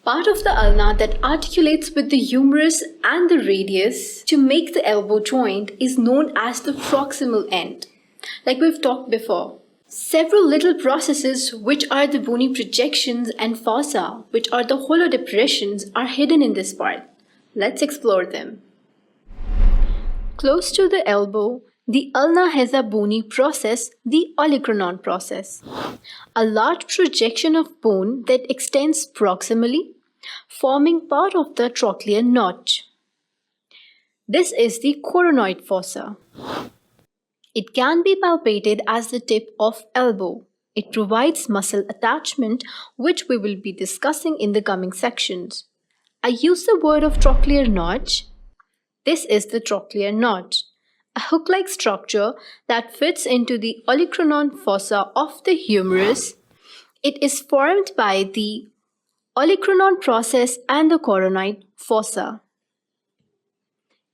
Part of the ulna that articulates with the humerus and the radius to make the elbow joint is known as the proximal end, like we've talked before. Several little processes, which are the bony projections and fossa, which are the hollow depressions, are hidden in this part. Let's explore them. Close to the elbow, the ulna has a bony process, the olecranon process, a large projection of bone that extends proximally, forming part of the trochlear notch. This is the coronoid fossa. It can be palpated as the tip of elbow. It provides muscle attachment, which we will be discussing in the coming sections. I use the word of trochlear notch. This is the trochlear notch, a hook-like structure that fits into the olecranon fossa of the humerus. It is formed by the olecranon process and the coronoid fossa.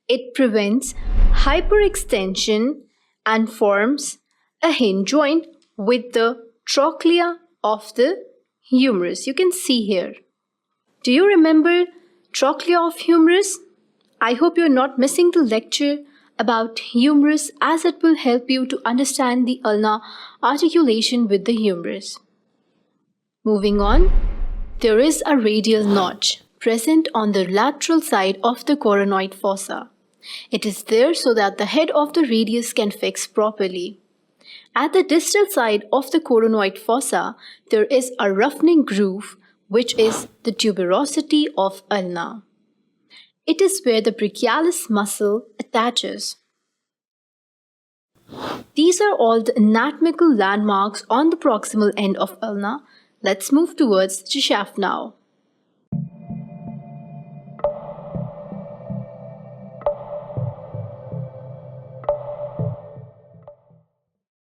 It prevents hyperextension and forms a hinge joint with the trochlea of the humerus. You can see here. Do you remember trochlea of humerus? I hope you're not missing the lecture about humerus, as it will help you to understand the ulnar articulation with the humerus. Moving on, there is a radial notch present on the lateral side of the coronoid fossa. It is there so that the head of the radius can fix properly. At the distal side of the coronoid fossa, there is a roughening groove, which is the tuberosity of ulna. It is where the brachialis muscle attaches. These are all the anatomical landmarks on the proximal end of ulna. Let's move towards the shaft now.